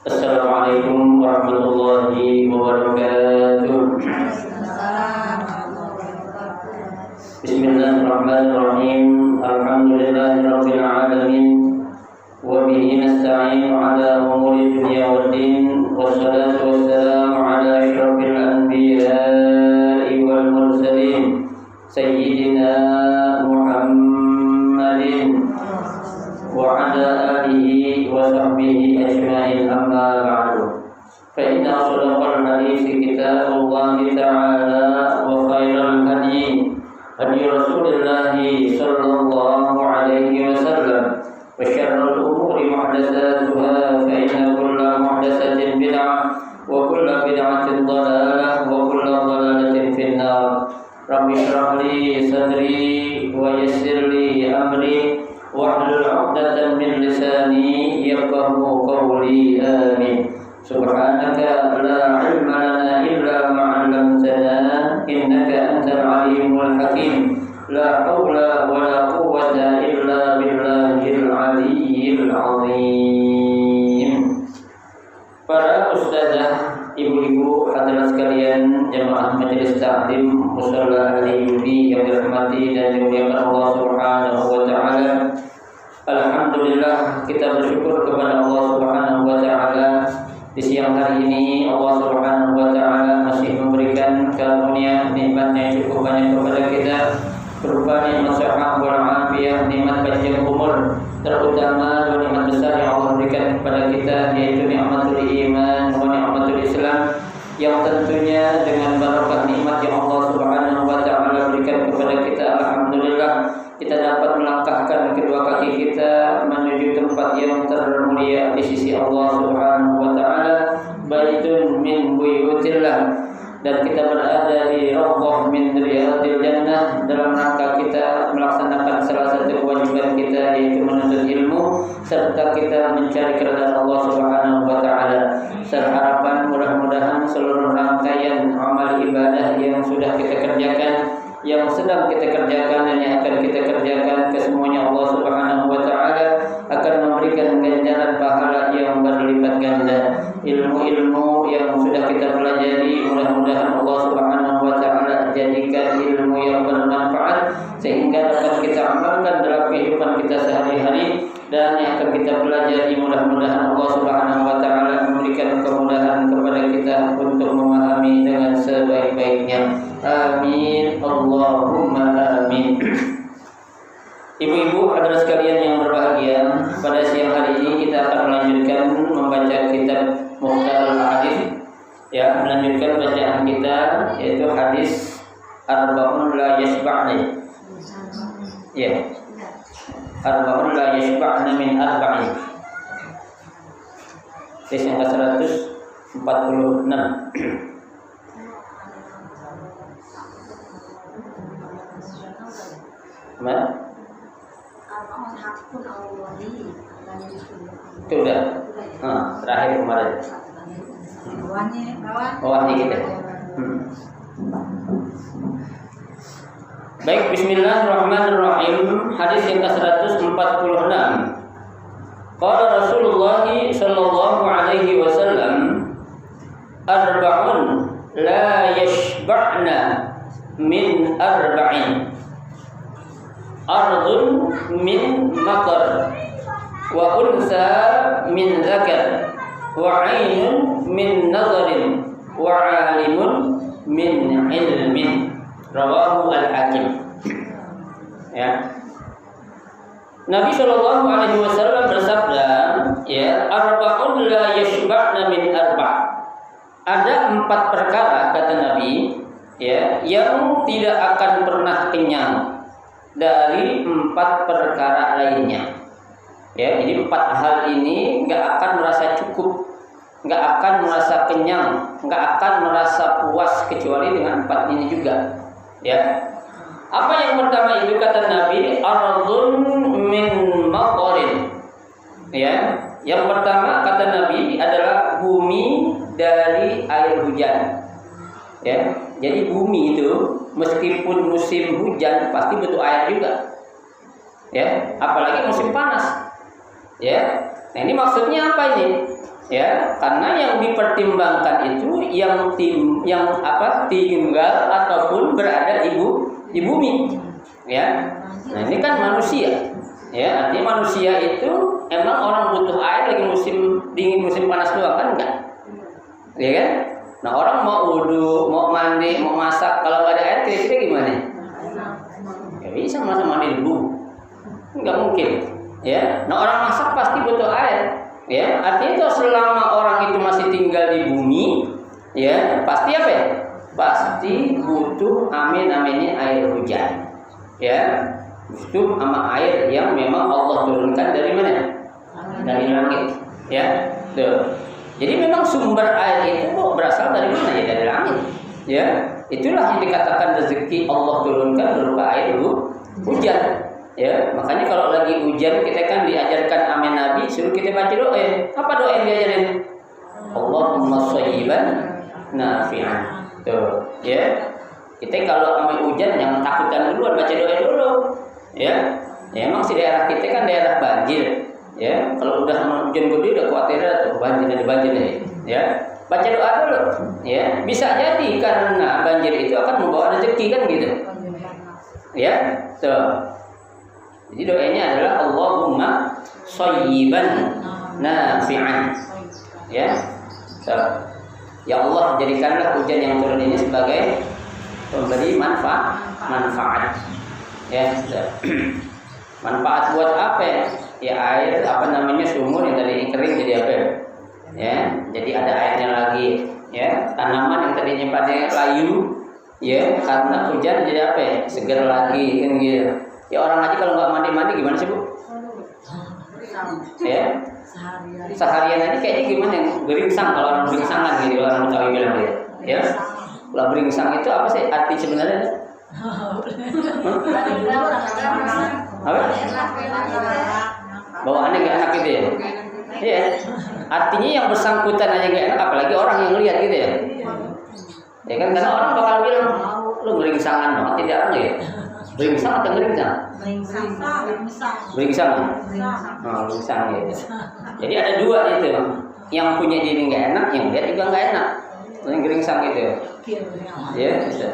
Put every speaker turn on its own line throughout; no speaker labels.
Assalamualaikum warahmatullahi wabarakatuh. Bismillahirrahmanirrahim. Alhamdulillahirabbil alamin. Wa bihi nasta'in 'ala umuri dunya waddin. Wassalatu wassalamu 'ala asyrafil anbiya'i wal mursalin. Sayyidina Muhammadin wa 'ala alihi wa sahbihi ajma'in, amma ba'du. Fa inna asdaqal hadithi kitabullahi ta'ala wa khairal hadyi hadi Rasulillah sallallahu alaihi wasallam wa syarrul umuri muhdatsatuha fa inna kulla muhdatsatin bid'ah wa kulla bid'atin dhalalah wa kulla dhalalatin finnar. Rabbi shrah li sadri wa yassir li amri wahlul 'uqdatam min lisani yafqahu qawli. Amin. Subhanaka la 'ilma lana illa ma 'allamtana innaka antal 'alimul hakim. La haula wa la quwwata illa billahil 'aliyyil 'azim. Para ustazah, ibu-ibu, hadirin sekalian, jemaah majelis taklim musalla al-Ayyubi yang dirahmati dan dimuliakan Allah Subhanahu wa taala. Alhamdulillah, kita bersyukur kepada Allah Subhanahu wa taala. Di siang hari ini Allah Subhanahu wa taala masih memberikan karunia nikmat-Nya yang cukup banyak kepada kita, berupa nikmat sehat wal afiyah, nikmat panjang umur, terutama dua nikmat besar yang Allah berikan kepada kita, yaitu nikmatul iman wa nikmatul Islam, yang tentunya dengan barokah nikmat yang Allah Subhanahu wa taala berikan kepada kita, alhamdulillah kita dapat melangkahkan kedua kaki kita menuju tempat yang termulia di sisi Allah Subhanahu wa taala, baitun min buyutillah, dan kita berada di rawdah min riyadil jannah dalam rangka kita melaksanakan salah satu kewajiban kita, yaitu menuntut ilmu serta kita mencari keridhaan Allah Subhanahu wa taala. Harapan mudah-mudahan seluruh rangkaian amal ibadah yang sudah kita kerjakan, yang sedang kita kerjakan dan yang akan kita kerjakan, kesemuanya Allah Subhanahu wa taala akan memberikan ganjaran pahala yang berlipat ganda. Ilmu-ilmu yang sudah kita pelajari mudah-mudahan Allah Subhanahu wa taala jadikan ilmu yang bermanfaat sehingga dapat kita amalkan dalam kehidupan kita sehari-hari, dan yang akan kita pelajari mudah-mudahan Allah Subhanahu wa taala memberikan kemudahan kepada kita untuk memahami dengan sebaik-baiknya. Amin, Allahumma amin. Ibu-ibu, hadirin sekalian yang berbahagia, pada siang hari ini kita akan melanjutkan membaca kitab Mukhtarul Hadis, ya, melanjutkan bacaan kita, yaitu hadis Arba'un la yashba'ni. Ya. Arba'un la yashba'na min arba'in. Hadis yang ke-146. Mana? Itu udah. Terakhir kemarin. Bawahnya kita. Baik, bismillahirrahmanirrahim. Hadis yang ke-146. Qala Rasulullah sallallahu alaihi wasallam, arba'un la yashba'na min arba'in. Ardun min matar, wa unsa min zakar, wa ainun min nazarin, wa alimun min ilmin. Rawahu al-Hakim. Ya. Nabi sallallahu alaihi wasallam bersabda, ya, arba'un la yashba'na min arba'. Ada 4 perkara, kata Nabi, ya, yang tidak akan pernah kenyang dari 4 perkara lainnya. Ya, jadi 4 hal ini nggak akan merasa cukup, nggak akan merasa kenyang, nggak akan merasa puas kecuali dengan 4 ini juga. Ya, apa yang pertama itu, kata Nabi, ardun min maqarin. Ya, yang pertama kata Nabi adalah bumi dari air hujan. Ya, jadi bumi itu meskipun musim hujan pasti butuh air juga. Ya, apalagi musim panas. Ya, Nah, ini maksudnya apa ini? Ya, karena yang dipertimbangkan itu yang tinggal ataupun berada di bumi. Ya. Nah, ini kan manusia. Ya, artinya manusia itu emang orang butuh air lagi musim dingin, musim panas doang kan enggak? Ya kan? Nah, orang mau wudu, mau mandi, mau masak, kalau nggak ada air kira-kira gimana? Ya bisa mandi debu. Enggak mungkin. Ya. Nah, orang masak pasti butuh air. Ya, artinya itu selama orang itu masih tinggal di bumi, ya, pasti apa ya? Pasti butuh aminnya air hujan. Ya. Butuh sama air yang memang Allah turunkan dari mana? Dari langit. Ya. Tuh. Jadi memang sumber air itu berasal dari mana ya? Dari langit. Ya. Itulah yang dikatakan rezeki Allah turunkan berupa air hujan. Ya, makanya kalau lagi hujan kita kan diajarkan amin Nabi suruh kita baca doa. Apa doa yang diajarin? Allahumma shayyiban nafi'an. Tuh, ya. Kita kalau amin hujan jangan takutkan duluan, baca doa dulu. Ya. Ya emang si daerah kita kan daerah banjir. Ya, kalau udah hujan gede udah khawatir tuh banjir ya. Baca doa dulu. Ya, bisa jadi karena banjir itu akan membawa rezeki kan gitu. Ya. Tuh. Jadi doanya adalah Allahumma shayyiban nafi'an. Ya. So, ya Allah jadikanlah hujan yang turun ini sebagai pemberi manfaat. Ya. So. Manfaat buat apa ya? Ya air sumur yang tadi kering jadi apa? Ya, jadi ada airnya lagi. Ya, tanaman yang tadinya pada layu, ya karena hujan jadi apa ya? Segar lagi kan gitu. Ya orang aja kalau nggak mandi gimana sih Bu? Ya, seharian aja kayaknya gimana yang beringsang kalau orang beringsangan gitu orang Betawi bilang dia. Ya, kalau beringsang itu apa sih arti sebenarnya? Apa? Bawaannya gak enak gitu ya? Iya. Artinya yang bersangkutan aja gak enak, apalagi orang yang lihat gitu ya? Ya kan karena orang bakal bilang lu beringsangan dong, tidak ya? Beringsang atau beringsang? Beringsang. Oh, beringsang ya. Jadi ada dua itu, yang punya diri nggak enak, yang lihat juga nggak enak. Yang beringsang gitu. Ya, bisa.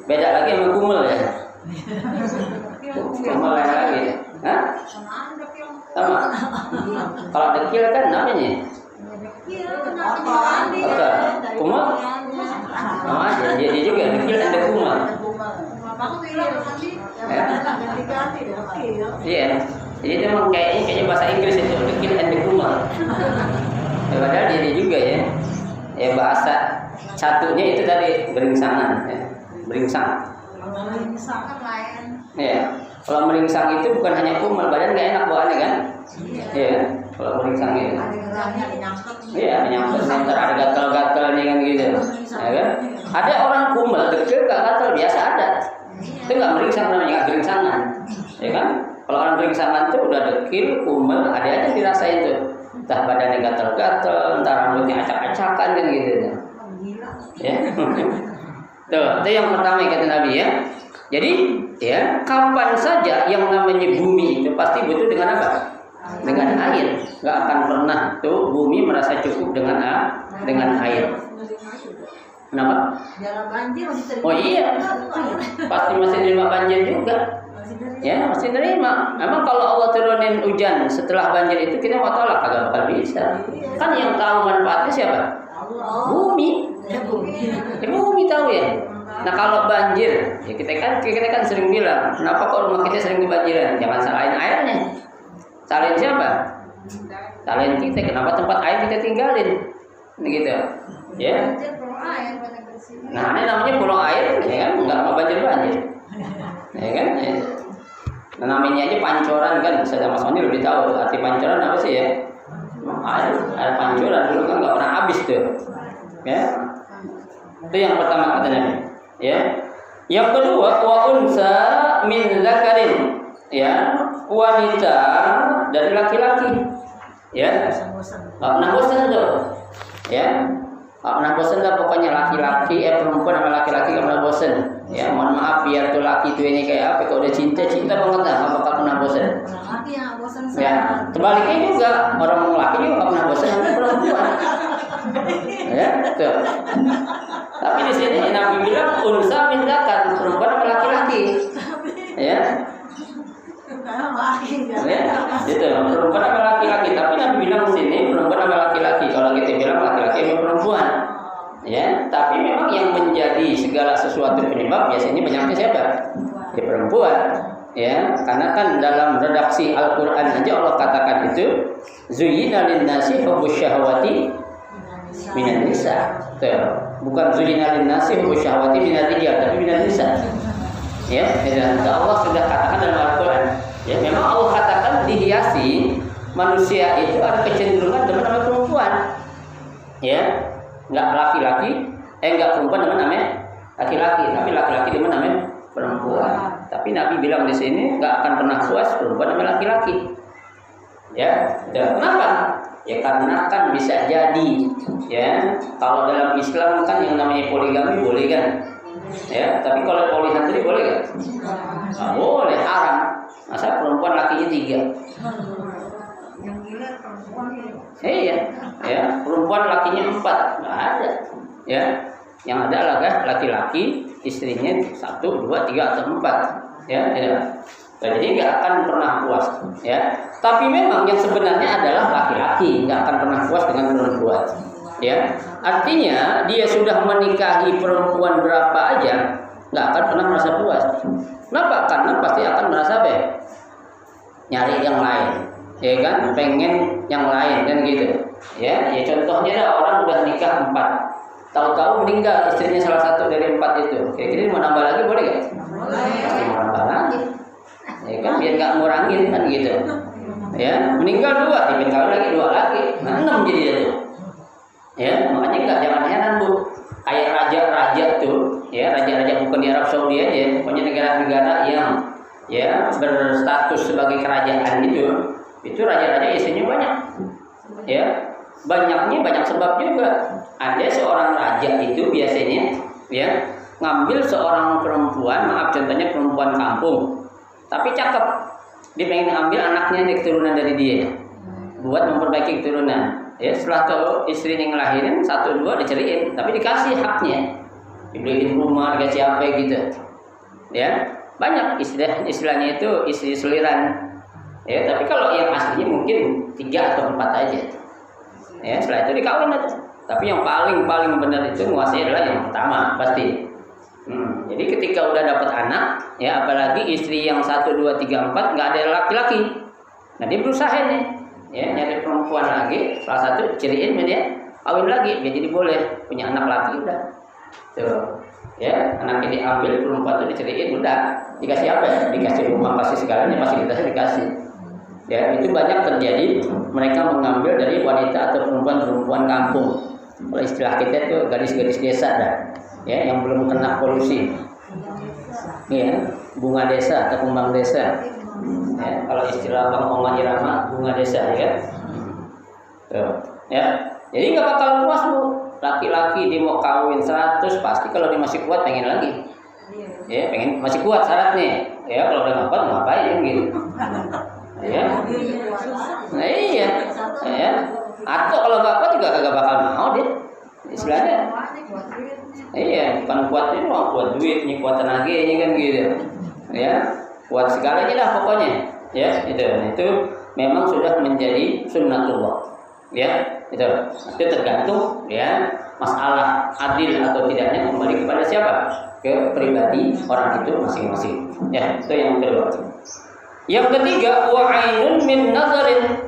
Beda lagi sama kumel ya. Kumel lagi. Hah? Sama. Kalau dekil kan namanya. Betul. Kumel? Sama aja. Jadi juga dekil ada kumel. Iya. Jadi itu memang kayaknya bahasa Inggris itu dekil and kumel. Ya, padahal jadi juga ya. Ya bahasa satunya itu tadi beringsangan. Ya. Beringsang. Ya. Kalau meringsang itu bukan hanya kumel, badan nggak enak bawaannya kan? Iya. Kalau meringsang itu. Iya, menyangkut ntar ada gatal-gatalnya kan gitu. Ya kan? Ada orang kumel dekil nggak gatal biasa ada. Itu nggak meringsang namanya, nggak beringsangan. Ya kan? Kalau orang beringsangan itu udah dekil, kumel, ada aja dirasain tuh. Entah badannya gatal-gatal, entah rambutnya acak-acakan kan gitu. Ya. Tuh, itu yang pertama kata Nabi ya. Jadi, ya, kapan saja yang namanya bumi itu pasti butuh dengan apa? Dengan air. Nggak akan pernah tuh bumi merasa cukup dengan air. Kenapa? Oh iya, pasti masih terima banjir juga. Ya, masih terima. Memang kalau Allah turunin hujan setelah banjir itu kita mau tolak kagak bakal bisa. Kan yang tahu manfaatnya siapa? Bumi. Bumi tahu ya. Nah kalau banjir, ya kita kan sering bilang, kenapa kok rumah kita sering kebanjiran? Jangan salahin airnya. Salahin siapa? Salahin kita. Kenapa tempat air kita tinggalin? Gitu. Ya. Nah ini namanya pulau air, ya kan? Nggak mau banjir, ya kan? Ya. Nah, namanya aja pancoran kan. Saya Mas Mani lebih tahu arti pancoran apa sih ya? Air pancoran dulu kan nggak pernah habis tuh. Ya. Itu yang pertama katanya. Ya. Yang kedua, wa unsa min zakarin. Ya, wanita dari laki-laki. Ya. Enggak pernah bosan tuh. Ya. pernah bosan lah pokoknya laki-laki perempuan sama laki-laki gak pernah bosan. Ya mohon maaf biar tuh laki tuh ini kayak apa, kalau udah cinta banget lah, gak bakal pernah bosan.
Laki yang bosan
Ya sebaliknya juga orang laki juga gak pernah bosan sama perempuan. Ya tuh. Tapi di sini Nabi bilang unsa min dzakar, perempuan sama laki-laki. Ya. Ya, gitu. Perempuan sama laki-laki. Tapi Nabi bilang di sini perempuan sama laki-laki. Kalau kita bilang laki-laki sama perempuan. Ya, tapi memang yang menjadi segala sesuatu penyebab biasanya banyaknya siapa? Ya perempuan. Ya, karena kan dalam redaksi Al-Qur'an aja Allah katakan itu zuyyina lin-nasi hubbus syahawati minan nisa. Bukan zuyyina lin-nasi hubbus syahawati minar rijal, tapi minan nisa. Ya, dan Allah sudah katakan dalam Al-Qur'an. Ya, memang Allah katakan dihiasi manusia itu ada kecenderungan demen sama perempuan. Ya, enggak laki-laki, enggak perempuan demen namanya laki-laki, tapi laki-laki demen namanya perempuan. Tapi Nabi bilang di sini enggak akan pernah puas perempuan sama laki-laki. Ya, kenapa? Ya karena kan bisa jadi, ya kalau dalam Islam kan yang namanya poligami boleh kan? Ya, tapi kalau poliandri boleh nggak? Nggak boleh, haram. Masa perempuan lakinya 3?
Yang gila perempuan ya.
Iya, ya perempuan lakinya 4 nggak ada. Ya, yang ada lah kan laki-laki istrinya 1, 2, 3 atau 4. Ya, ya. Jadi nggak akan pernah puas. Ya, tapi memang yang sebenarnya adalah laki-laki nggak akan pernah puas dengan perempuan. Ya, artinya dia sudah menikahi perempuan berapa aja nggak akan pernah merasa puas. Kenapa? Karena pasti akan merasa nyari yang lain, ya kan? Pengen yang lain kan gitu. Ya contohnya ada orang udah nikah 4, tahu-tahu meninggal istrinya salah satu dari 4 itu. Kira-kira mau nambah lagi boleh nggak? Pasti mau nambah lagi. Ya kan biar nggak ngurangin kan gitu. Ya meninggal 2, dipindah lagi 2 lagi, 6 jadi itu. Ya, makanya jangan heran Bu, kayak raja-raja tuh, ya raja-raja bukan di Arab Saudi aja, pokoknya negara-negara yang ya berstatus sebagai kerajaan itu raja-raja istrinya banyak. Ya, banyaknya banyak sebab juga. Ada seorang raja itu biasanya ya ngambil seorang perempuan, maaf contohnya perempuan kampung, tapi cakep, dia pengen ambil anaknya dari keturunan dari dia, buat memperbaiki keturunan. Ya setelah tuh istrinya ngelahirin 1, 2 diceriin, tapi dikasih haknya, dibeliin rumah, dikasih apa gitu. Ya banyak istilahnya itu istri seliran. Ya tapi kalau yang aslinya mungkin 3 atau 4 aja. Ya setelah itu dikawin aja. Tapi yang paling benar itu menguasai adalah yang pertama pasti. Jadi ketika udah dapat anak, ya apalagi istri yang 1, 2, 3, 4 nggak ada laki-laki, nah dia berusaha nih. Ya nyari perempuan lagi, salah satu ciriin dia kawin lagi, biar jadi boleh punya anak laki udah. Tuh, ya anaknya diambil, perempuan itu diciriin udah, dikasih apa ya? Dikasih rumah, pasti segalanya, fasilitasnya dikasih. Ya itu banyak terjadi, mereka mengambil dari wanita atau perempuan kampung. Kalau istilah kita itu gadis-gadis desa dah, ya yang belum kena polusi. Ya bunga desa atau kembang desa. Ya, kalau istilah Bang Oma Irama bunga desa ya. Tuh, ya. Jadi nggak bakal puas Bu. Laki-laki dia mau kawin 100 pasti kalau dia masih kuat pengen lagi. Ya, pengen masih kuat syaratnya. Ya, kalau udah kuat ngapain gitu. Ya. Nah, iya. Ya. Atau kalau nggak kuat juga kagak bakal mau dia. Istilahnya. Iya, bukan kuat ini mau kuat duitnya, kuat tenaganya kan gitu. Ya. Kuat segalanya dah pokoknya, ya itu memang sudah menjadi sunnatullah, ya itu tergantung ya masalah adil atau tidaknya kembali kepada siapa, ke pribadi orang itu masing-masing, ya itu yang kedua. Yang ketiga wa'ainun min nazarin,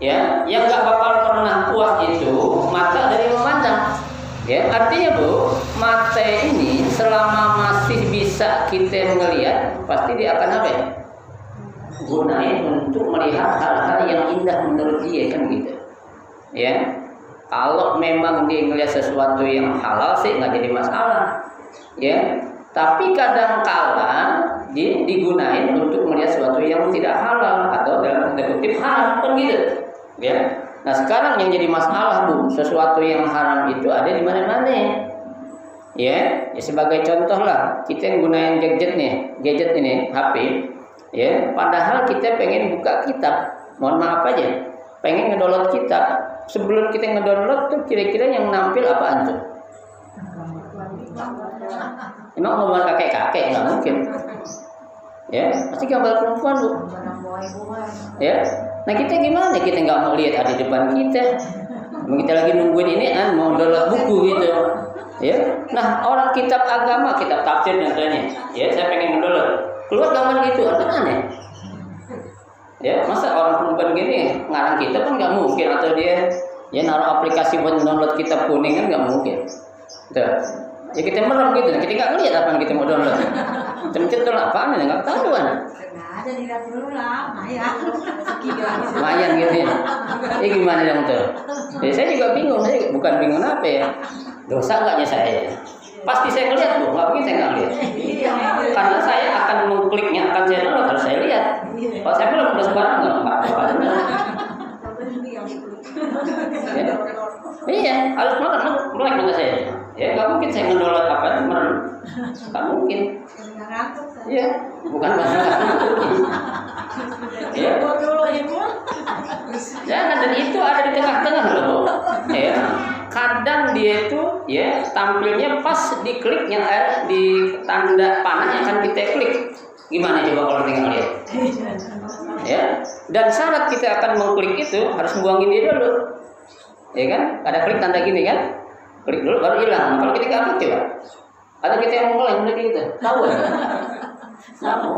ya yang nggak bakal pernah puas itu mata dari memandang. Ya, artinya Bu, mata ini selama masih bisa kita melihat, pasti dia akan apa ya? Gunain untuk melihat hal-hal yang indah menurut dia kan gitu. Ya, kalau memang dia melihat sesuatu yang halal sih nggak jadi masalah. Ya, tapi kadang-kala dia digunain untuk melihat sesuatu yang tidak halal atau dalam tanda kutip haram kan gitu. Ya, Nah sekarang yang jadi masalah Bu, sesuatu yang haram itu ada di mana-mana. Ya, sebagai contoh lah, kita yang gunain gadget ini, HP. Ya, padahal kita pengen buka kitab, mohon maaf aja, pengen ngedownload kitab. Sebelum kita ngedownload tuh kira-kira yang nampil apaan tuh? Emang ngomongan kakek-kakek nggak mungkin. Ya, pasti gambar perempuan Bu. Ya, nah kita gimana? Kita nggak mau lihat ada di depan kita. Kita lagi nungguin ini mau download buku gitu. Ya, nah orang kitab agama, kitab tafsir contohnya, ya saya pengen download, keluar gambar gitu, aneh. Ya, masa orang perempuan gini ngarang kitab kan nggak mungkin, atau dia ya naruh aplikasi buat download kitab kuning kan nggak mungkin. Tuh. Ya kita merem gitu, kita nggak ngeliat apa yang kita mau download. Centet apaan ya nggak ketahuan.
Ada dilihat dulu lah,
Lumayan gitu ya. Ini gimana dong tuh? Ya, saya juga bingung, saya bukan bingung apa ya. Dosa enggaknya saya? Pasti saya ngeliat Bu, nggak mungkin saya nggak lihat. Karena saya akan mengkliknya, akan saya download, harus saya lihat. Kalau saya belum udah sekarang nggak apa-apa. Ya. Iya, harus melek mata saya. Ya nggak mungkin saya mendownload apa merem, nggak mungkin. Iya, bukan masalah. Ya. Jangan, dan itu ada di tengah-tengah loh. Ya. Kadang dia itu ya tampilnya pas di kliknya di tanda panah yang akan kita klik. Gimana coba kalau tinggal lihat? Ya. Dan syarat kita akan mengklik itu harus buangin dia dulu. Ya kan? Ada klik tanda gini kan? Klik dulu baru hilang. Nah, kalau kita nggak klik coba. Atau kita yang mulai gitu. Tahu ya? Tahu.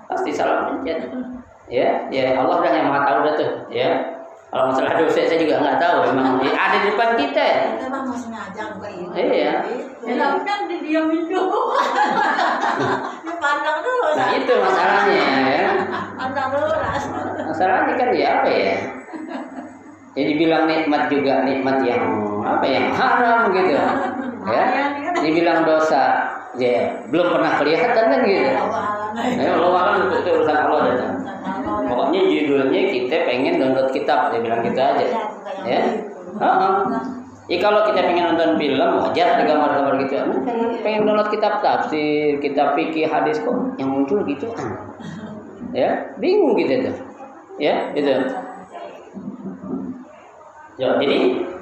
Pasti salah pencet. Ya, Allah dah yang maha tahu dah tuh. Ya. Kalau masalah dosa saya juga nggak tahu, memang ada di depan kita.
Kita mah mau sengaja buka ini.
Iya.
Tapi kan didiamin dulu. Dipandang dulu.
Nah itu masalahnya ya.
Pandang dulu lah.
Masalahnya kan ya apa ya? Jadi bilang nikmat juga nikmat yang apa yang haram gitu. Ya. Dibilang dosa, ya belum pernah kelihatan kan gitu. Ya Allah itu urusan Allah datang. Pokoknya judulnya kita pengen download kitab, dia bilang gitu aja. Ya. Ya kalau kita pengen nonton film, wajar ada gambar-gambar gitu. Pengen download kitab tafsir, kitab fikih, hadis kok yang muncul gitu. Ya, bingung gitu tuh. Ya, gitu. Ya, jadi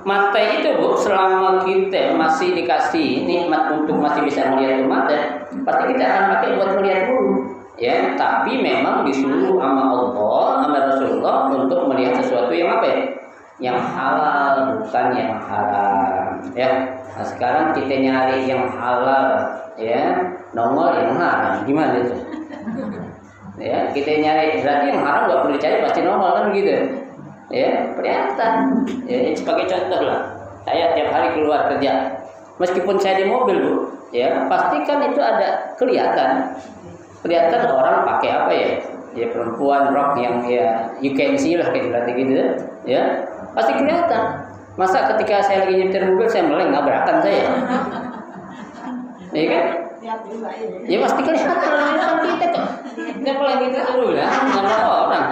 mata itu Bu, selama kita masih dikasih nikmat untuk masih bisa melihat mata, pasti kita akan pakai buat melihat dulu. Ya, tapi memang disuruh sama Allah, sama Rasulullah untuk melihat sesuatu yang apa ya? Yang halal, bukan yang haram. Ya, nah sekarang kita nyari yang halal, ya, nongol yang haram. Gimana itu? Ya, kita nyari berarti yang haram nggak perlu dicari, pasti nongol kan gitu. Ya, kelihatan. Ya, sebagai contoh lah, saya tiap hari keluar kerja, meskipun saya di mobil Bu, ya, pastikan itu ada kelihatan orang pakai apa ya? Ya perempuan rok yang ya you can see lah kayak berarti gitu ya. Pasti kelihatan. Masa ketika saya lagi nyetir mobil saya meleng nabrakan saya. Iya kan? Ya pasti kelihatan kan kita kok. Kita meleng gitu dulu lah, nggak orang.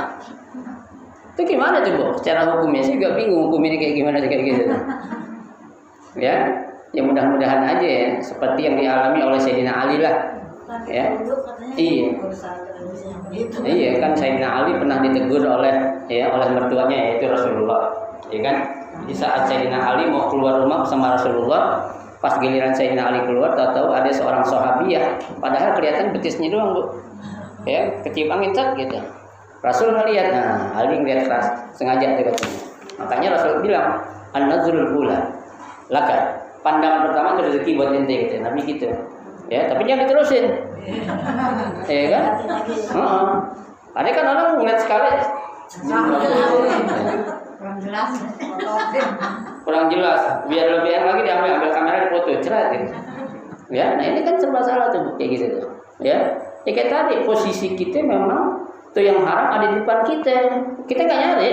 Itu gimana tuh Bu? Secara hukumnya saya juga bingung hukum ini kayak gimana kayak gitu. Ya, ya mudah-mudahan aja ya seperti yang dialami oleh Sayyidina Ali lah. Ya, iya kan Sayyidina Ali pernah ditegur oleh mertuanya yaitu Rasulullah, ya kan? Di saat Sayyidina Ali mau keluar rumah bersama Rasulullah, pas giliran Sayyidina Ali keluar, tahu-tahu ada seorang sahabiah, padahal kelihatan betisnya doang Bu, ya kecium angin cat gitu. Rasul ngelihat, nah Ali ngelihat keras, sengaja tuh katanya. Makanya Rasul bilang, an-nazrul ula, laka, pandangan pertama itu rezeki buat ente gitu, Nabi gitu. Ya, tapi jangan diterusin. Ya kan? Ada kan orang ngeliat sekali. Kurang jelas. Biar lebih enak lagi diambil kamera dipoto, cerat gitu. Ya, nah ini kan serba salah tuh kayak gitu tuh. Ya, kayak tadi posisi kita memang tuh yang haram ada di depan kita. Kita nggak nyari.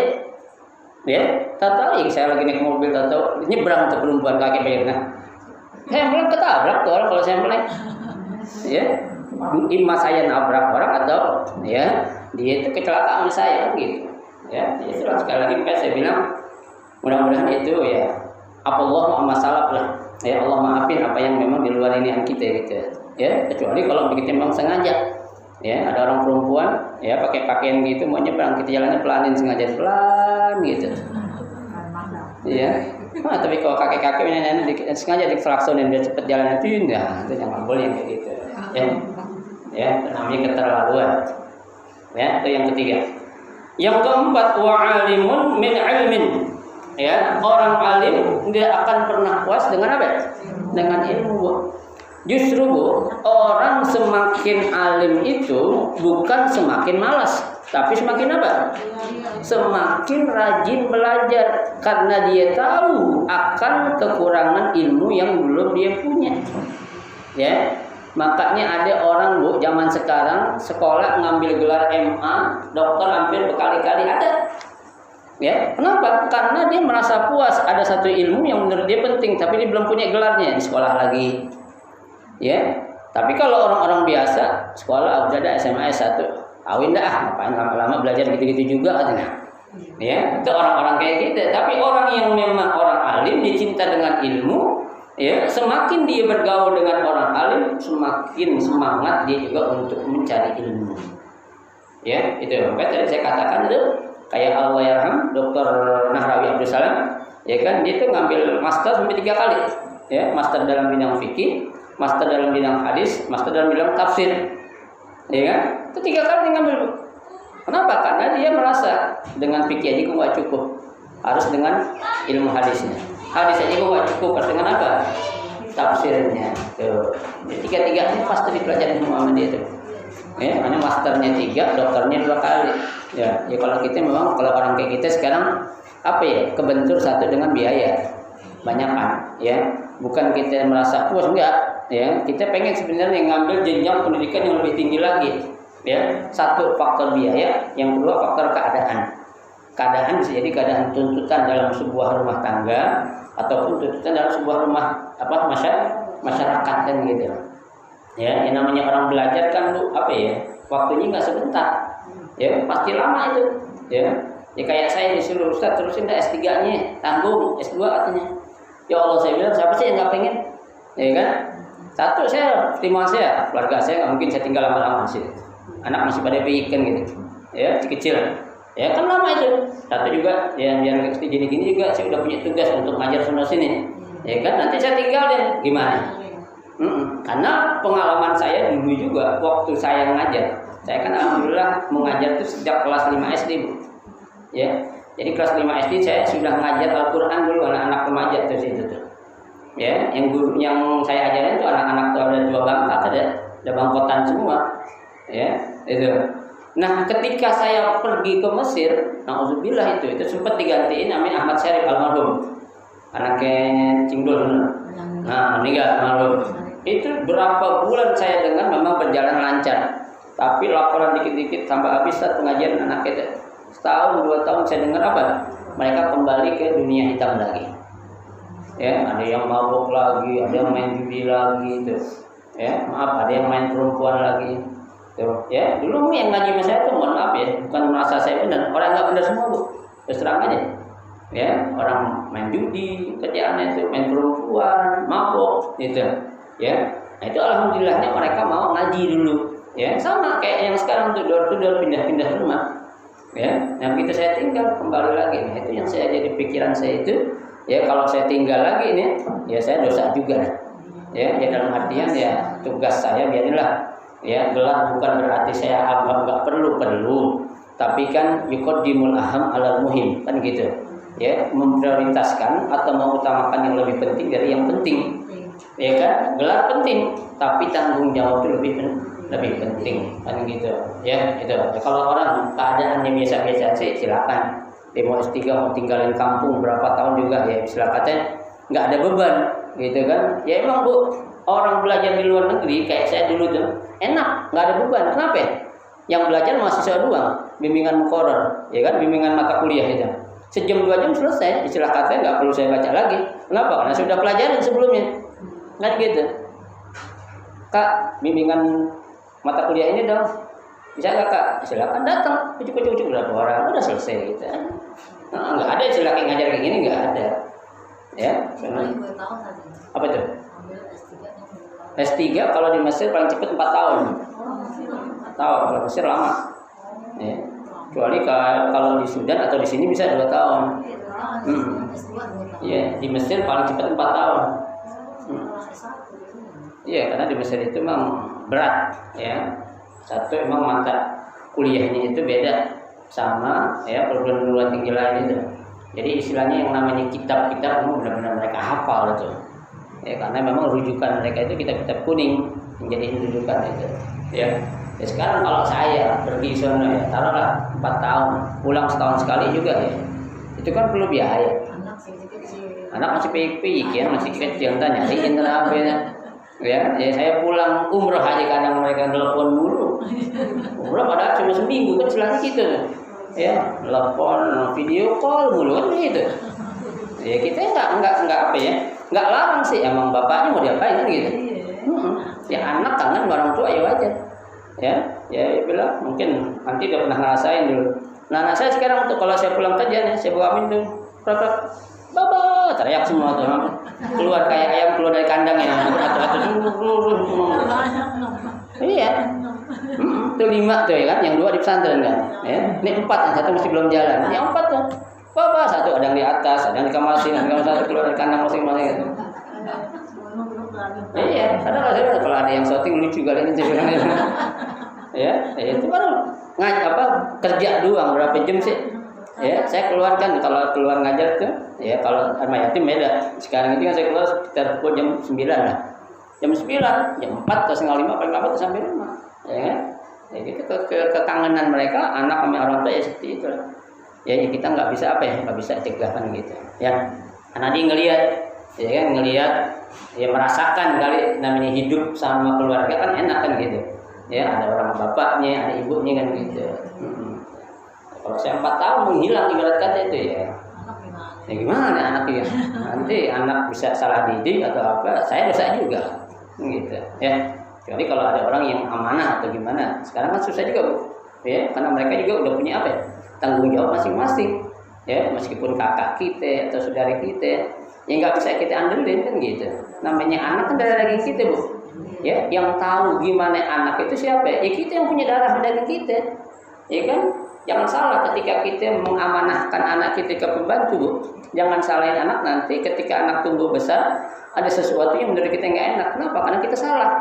Ya, tahu saya lagi naik mobil atau nyebrang tuh perempuan kaki belakang. Saya mulai ketabrak tuh orang kalau saya mulai, ya, imma saya nabrak orang atau ya dia itu kecelakaan saya gitu. Ya, itulah sekali lagi saya bilang mudah-mudahan itu ya Allah amma salaf lah. Ya Allah maafin apa yang memang di luar inian kita gitu. Ya, kecuali kalau kita memang sengaja. Ya, ada orang perempuan ya pakai pakaian gitu mau nyebrang, kita jalannya pelanin sengaja pelan gitu. Ya. Nah, tapi kalau kakek-kakek ini sengaja dikelaksonin biar cepet jalannya pindah, itu jangan boleh kayak gitu. Ya, namanya keterlaluan. Ya, itu yang ketiga. Yang keempat, wa alimun min ilmin. Ya, orang alim dia akan pernah puas dengan apa? Dengan ilmu. Justru orang semakin alim itu bukan semakin malas, tapi semakin apa? Semakin rajin belajar karena dia tahu akan kekurangan ilmu yang belum dia punya. Ya, makanya ada orang zaman sekarang sekolah ngambil gelar MA, dokter hampir berkali-kali ada. Ya, kenapa? Karena dia merasa puas ada satu ilmu yang menurut dia penting, tapi dia belum punya gelarnya di sekolah lagi. Ya, tapi kalau orang-orang biasa sekolah udah ada SMA S1, kawin dah, ngapain lama-lama belajar gitu-gitu juga katanya. Ya, itu orang-orang kayak gitu. Tapi orang yang memang orang alim, dia cinta dengan ilmu, ya, semakin dia bergaul dengan orang alim, semakin semangat dia juga untuk mencari ilmu. Ya, itu. Makanya tadi saya katakan itu kayak Allahyarham Dr. Nahrawi Abdul Salam, ya kan, dia tuh ngambil master sampai 3 kali. Ya, master dalam bidang fikih, master dalam bidang hadis, master dalam bidang tafsir. Ya kan? Itu 3 kali dia ngambil. Kenapa? Karena dia merasa dengan fikih aja kok nggak cukup, harus dengan ilmu hadisnya. Hadis aja kok nggak cukup, harus dengan apa? Tafsirnya. Tuh. Jadi 3-3 ini pasti dipelajari semua sama dia tuh. Ya, hanya masternya 3, dokternya 2 kali. Ya, kalau kita memang kalau orang kayak kita sekarang apa ya? Kebentur satu dengan biaya banyakan, ya. Bukan kita merasa puas, enggak. Ya, kita pengen sebenarnya ngambil jenjang pendidikan yang lebih tinggi lagi. Ya, satu faktor biaya, yang kedua faktor keadaan. Keadaan bisa jadi keadaan tuntutan dalam sebuah rumah tangga ataupun tuntutan dalam sebuah rumah masyarakat kan gitu. Ya, yang namanya orang belajar kan lu apa ya? Waktunya nggak sebentar. Ya, pasti lama itu. Ya. Ya kayak saya disuruh Ustaz terusin dah S3-nya, tanggung S2 katanya. Ya Allah, saya bilang siapa sih yang nggak pengen? Ya kan? Satu, saya terima saya, keluarga saya nggak mungkin saya tinggal lama-lama sih. Anak masih pada piikan gitu, ya kecil. Ya kan lama itu. Satu juga, ya biar jadi gini juga saya udah punya tugas untuk ngajar sana sini. Ya kan nanti saya tinggalin gimana? Karena pengalaman saya dulu juga waktu saya ngajar. Saya kan alhamdulillah mengajar itu sejak kelas 5 SD, Bu. Ya. Jadi kelas 5 SD saya sudah ngajar Al-Qur'an dulu anak-anak remaja tuh situ tuh. Ya, yang guru yang saya ajarin itu anak-anak tuh ada 2 bangkat, ada bangkotan semua. Ya, itu. Nah, ketika saya pergi ke Mesir, nauzubillah itu sempat digantiin namanya Ahmad Syarif almarhum. Anaknya Cingdul. Nah, meninggal almarhum. Itu berapa bulan saya dengar memang berjalan lancar. Tapi laporan dikit-dikit sampai habis saat pengajian anak kita. Setahun 2 tahun saya dengar apa? Mereka kembali ke dunia hitam lagi. Ya, ada yang mabuk lagi, ada yang main judi lagi tuh. Ya, maaf, ada yang main perempuan lagi. Tuh, ya, dulu yang ngaji sama saya tuh mohon maaf ya, bukan merasa saya benar. Orang enggak benar semua, Bu. Terus terang aja. Ya, orang main judi, kerjaannya itu main perempuan, mabuk gitu. Ya. Nah, itu alhamdulillahnya mereka mau ngaji dulu. Ya, sama kayak yang sekarang tuh door-to-door pindah-pindah rumah. Ya, yang kita saya tinggal kembali lagi. Nah, itu yang saya jadi pikiran saya itu. Ya kalau saya tinggal lagi ini, ya saya dosa juga. Ya dalam artian ya tugas saya biarinlah. Ya gelar bukan berarti saya anggap nggak perlu, tapi kan yuqaddimul aham alal muhim kan gitu. Ya memprioritaskan atau mengutamakan yang lebih penting dari yang penting. Ya kan gelar penting, tapi tanggung jawab itu lebih penting kan gitu. Ya itu. Ya, kalau orang keadaannya biasa-biasa sih silakan. Dia mau S3 mau tinggalin kampung berapa tahun juga ya istilahnya nggak ada beban gitu kan. Ya emang Bu, orang belajar di luar negeri kayak saya dulu tuh enak, nggak ada beban. Kenapa? Yang belajar mahasiswa doang, bimbingan muqarrar, ya kan, bimbingan mata kuliah itu. Sejam 2 jam selesai, istilah katanya nggak perlu saya baca lagi. Kenapa? Karena sudah pelajarin sebelumnya. Kan gitu. Kak, bimbingan mata kuliah ini dong. Bisa nggak kak? Silakan datang, ujuk berapa orang, udah selesai gitu. Nah, nggak ada istilah kayak ngajar kayak gini, nggak ada. Ya, apa itu? S3 kalau di Mesir paling cepat 4 tahun. 4 tahun, kalau Mesir lama. Ya. Kecuali kalau di Sudan atau di sini bisa 2 tahun. Ya, di Mesir paling cepat 4 tahun. Iya, karena di Mesir itu memang berat, ya. Satu emang mata kuliahnya itu beda sama ya perguruan tinggi lain itu. Jadi istilahnya yang namanya kitab-kitab memang benar-benar mereka hafal itu. Ya, karena memang rujukan mereka itu kitab-kitab kuning menjadi rujukan itu. Ya. Ya sekarang kalau saya pergi sana ya taruhlah 4 tahun, pulang setahun sekali juga ya. Itu kan perlu biaya. Anak masih pikir ya, masih kecil tanya nyariin apa ya. Ya, saya pulang umroh aja kadang mereka telepon dulu. Umroh padahal cuma seminggu kan selama gitu. Ya, telepon, video call mulu kan gitu. Ya kita enggak apa ya? Enggak larang sih, emang bapaknya mau diapain kan gitu. Ya anak kangen orang tua ya wajar. Ya bilang mungkin nanti udah pernah ngerasain dulu. Nah, saya sekarang tuh kalau saya pulang kerja nih, saya bawa minum, baba, teriak semua tuh. Keluar kayak ayam keluar dari kandang ya. Iya. Itu 5 tuh ya kan, yang 2 di pesantren kan. Ya. Ini 4, yang 1 masih belum jalan. Yang 4 tuh. Baba, 1 ada yang di atas, ada yang di kamar sini, ada yang satu keluar dari kandang masing-masing gitu. Iya, padahal saya kalau ada yang shooting lucu kali ini ceritanya. Ya, itu baru kerja doang berapa jam sih? Ya, saya keluarkan kalau keluar ngajar tuh, ya kalau sama yatim beda. Sekarang ini kan saya keluar sekitar jam 9 lah. Jam 9, jam 4 atau setengah 5 paling lambat sampai rumah. Ya kan? Ya gitu kekangenan mereka anak sama orang tua ya seperti itu. Ya kita nggak bisa nggak bisa cegahkan gitu. Ya, karena dia ngelihat, ya kan ngelihat, ya merasakan kali namanya hidup sama keluarga kan enak kan gitu. Ya ada orang bapaknya, ada ibunya kan gitu. Kalau saya 4 tahun menghilang ibarat kata itu ya. Ya gimana anaknya? Nanti anak bisa salah didik atau apa? Saya dosa juga, gitu. Ya. Kecuali kalau ada orang yang amanah atau gimana. Sekarang kan susah juga, Bu. Ya, karena mereka juga udah punya tanggung jawab masing-masing. Ya, meskipun kakak kita atau saudara kita, ya nggak bisa kita andelin kan gitu. Namanya anak kan darah daging kita, Bu. Ya, yang tahu gimana anak itu siapa? Ya kita yang punya darah daging kita. Ya kan? Jangan salah ketika kita mengamanahkan anak kita ke pembantu, Bu. Jangan salahin anak nanti ketika anak tumbuh besar ada sesuatu yang menurut kita nggak enak. Kenapa? Karena kita salah.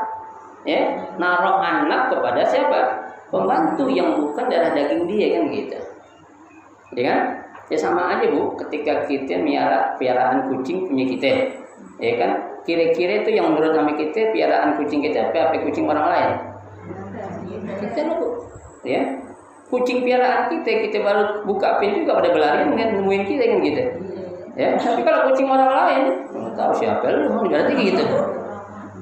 Ya, naruh anak kepada siapa? Pembantu yang bukan darah daging dia kan gitu. Ya kan? Ya sama aja, Bu, ketika kita piaraan kucing punya kita. Ya kan? Kira-kira itu yang menurut nama kita piaraan kucing kita apa kucing orang lain? Kita loh, Bu. Ya. Kucing piaraan kita baru buka pintu juga pada berlarian nemuin kita kan gitu. Ya, tapi kalau kucing orang lain, nggak tahu siapa lu, berarti gitu.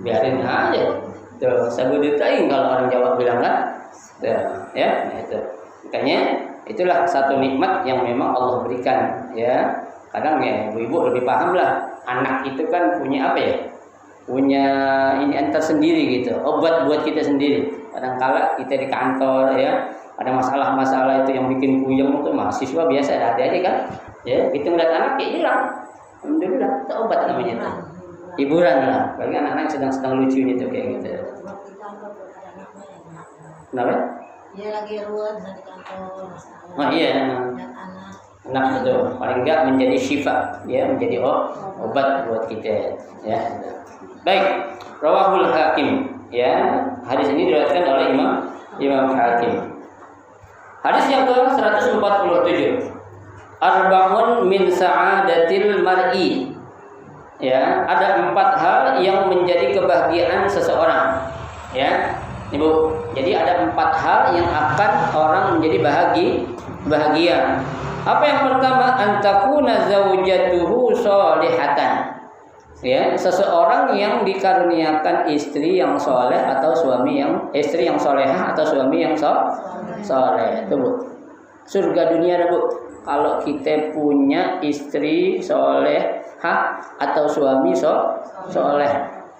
Biarin aja. Tuh, sabudutain kalau orang Jawa bilang kan. Ya, itu. Makanya itulah satu nikmat yang memang Allah berikan, ya. Kadang ya ibu-ibu lebih paham lah. Anak itu kan punya apa ya? Punya ini antar sendiri gitu. Obat buat kita sendiri. Kadang-kala kita di kantor ya, ada masalah-masalah itu yang bikin puyeng itu mahasiswa biasa ada aja kan. Ya, kita ngeliat anak kayak hilang. Alhamdulillah, itu obat namanya itu. Hiburan lah. Bagi anak-anak yang sedang lucu gitu kayak gitu. Kenapa?
Dia lagi ruwet di kantor.
Oh iya. Anak itu paling enggak menjadi syifa, ya, menjadi obat buat kita, ya. Baik, rawahul Hakim, ya. Hadis ini diriwayatkan oleh Imam Hakim. Hadis yang ke-147. Arba'un min sa'adatil mar'i. Ya, ada 4 hal yang menjadi kebahagiaan seseorang. Ya. Ibu, jadi ada 4 hal yang akan orang menjadi bahagia. Apa yang pertama? Antakuna zaujatuhu sholihatan. Ya, seseorang yang dikaruniakan istri yang soleh atau istri yang solehah atau suami yang soleh. Itu, Bu. Surga dunia ada, Bu. Kalau kita punya istri solehah atau suami soleh.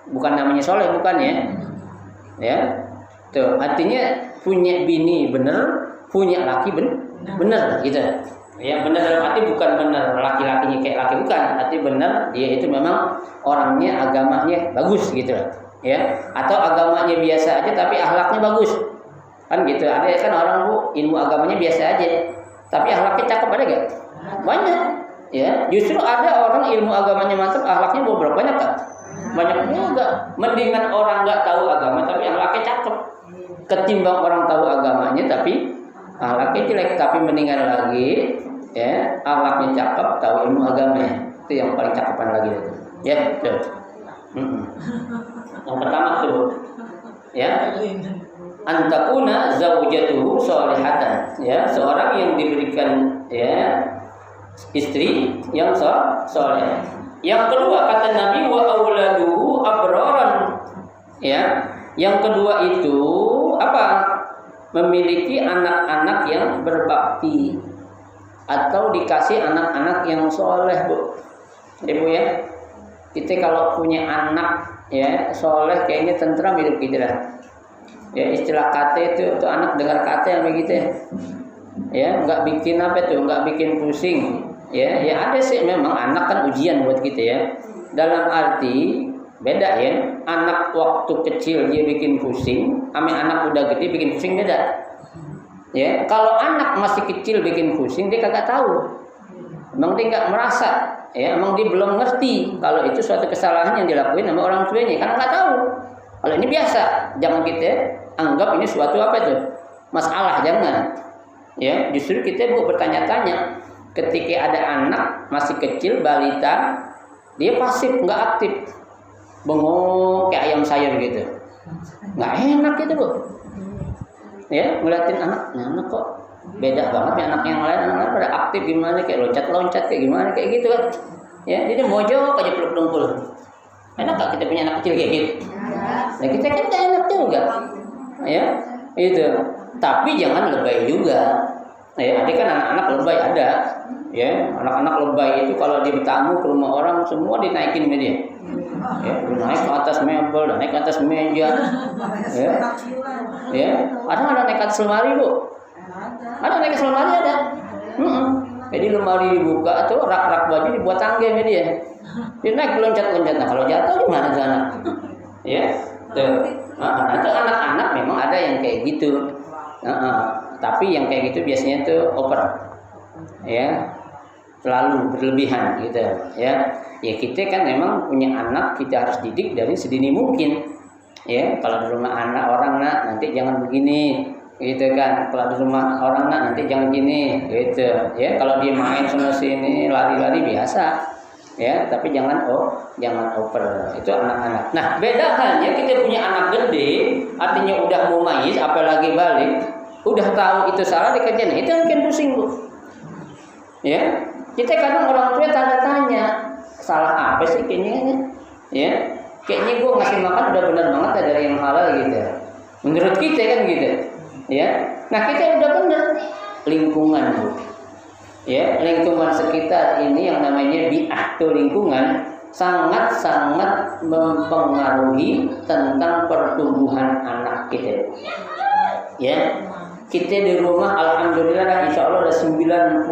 Bukan namanya soleh, bukan ya. Ya. Tuh, artinya punya bini bener, punya laki bener gitu. Ya benar dalam arti bukan benar laki-lakinya kayak laki, bukan, arti benar dia itu memang orangnya agamanya bagus gitu ya, atau agamanya biasa aja tapi akhlaknya bagus kan gitu. Ada kan orang bu ilmu agamanya biasa aja tapi akhlaknya cakep, ada gak? Banyak ya. Justru ada orang ilmu agamanya mantap akhlaknya beberapa banyak kan? Banyak juga. Mendingan orang nggak tahu agama tapi akhlaknya cakep ketimbang orang tahu agamanya tapi akhlaknya jelek. Tapi mendingan lagi ya akhlaknya cakep tahu ilmu agamanya, itu yang paling cakepan lagi itu ya tuh. Yang pertama tuh ya antakuna zaujatuhu sholihatan, ya seorang yang diberikan ya istri yang soleh. Yang kedua kata Nabi wa auladuhu abraran, ya yang kedua itu apa? Memiliki anak-anak yang berbakti atau dikasih anak-anak yang soleh bu. Ibu ya, kita kalau punya anak ya soleh kayaknya tentram hidup kita dah. Ya istilah kata itu anak dengar kata yang begitu ya, nggak bikin apa tuh, nggak bikin pusing ya. Ya ada sih memang anak kan ujian buat kita ya. Dalam arti beda ya. Anak waktu kecil dia bikin pusing, sama anak udah gede bikin pusing beda. Ya, kalau anak masih kecil bikin pusing dia kagak tahu. Emang dia nggak merasa, ya, emang dia belum ngerti kalau itu suatu kesalahan yang dilakuin sama orang tuanya karena nggak tahu. Kalau ini biasa, jangan kita anggap ini suatu apa itu masalah, jangan. Ya, justru kita bu bertanya-tanya. Ketika ada anak masih kecil balita, dia pasif nggak aktif, bengong kayak ayam sayur gitu, nggak enak gitu bu. Ya, ngeliatin anak kok beda banget ya anak yang lain. Anak pada aktif gimana, kayak loncat-loncat kayak gimana kayak gitu kan. Ya, dia mojok aja peluk dengkul. Enak gak kita punya anak kecil kayak gitu? Nah, kita kan gak enak juga. Ya, itu. Tapi jangan lebay juga. Ya, ada kan anak-anak lebay ada. Ya, anak-anak lebay itu kalau dia bertamu ke rumah orang semua dinaikin media. Ya, naik ke atas mebel, naik ke atas meja. Ya. Ya, ada naik ke atas lemari, Bu. Ada naik ke atas lemari ada. Jadi lemari dibuka atau rak-rak baju dibuat tangga sama dia. Dia naik loncat-loncat. Nah, kalau jatuh gimana sana? Ya. Tuh. Itu anak-anak memang ada yang kayak gitu. Tapi yang kayak gitu biasanya tuh over. Ya. Terlalu berlebihan gitu ya. Ya kita kan memang punya anak, kita harus didik dari sedini mungkin. Ya, kalau di rumah anak orang nanti jangan begini, gitu kan. Kalau di rumah orang nanti jangan gini, gitu. Ya, kalau dia main sana sini lari-lari biasa. Ya, tapi jangan over. Itu anak-anak. Nah, beda halnya kita punya anak gede, artinya udah mumayyiz, apalagi balik, udah tahu itu salah dikerjain. Itu yang bikin pusing, Bu. Ya. Kita kadang orang tua tanya, salah apa sih kayaknya? Ya, kayaknya gue ngasih makan udah benar banget dari yang halal gitu. Menurut kita kan gitu. Ya, nah kita udah benar. Lingkungan Bu. Ya, lingkungan sekitar ini yang namanya bi'ah tuh lingkungan sangat-sangat mempengaruhi tentang pertumbuhan anak kita. Ya. Kita di rumah alhamdulillah insya Allah ada 99,9%.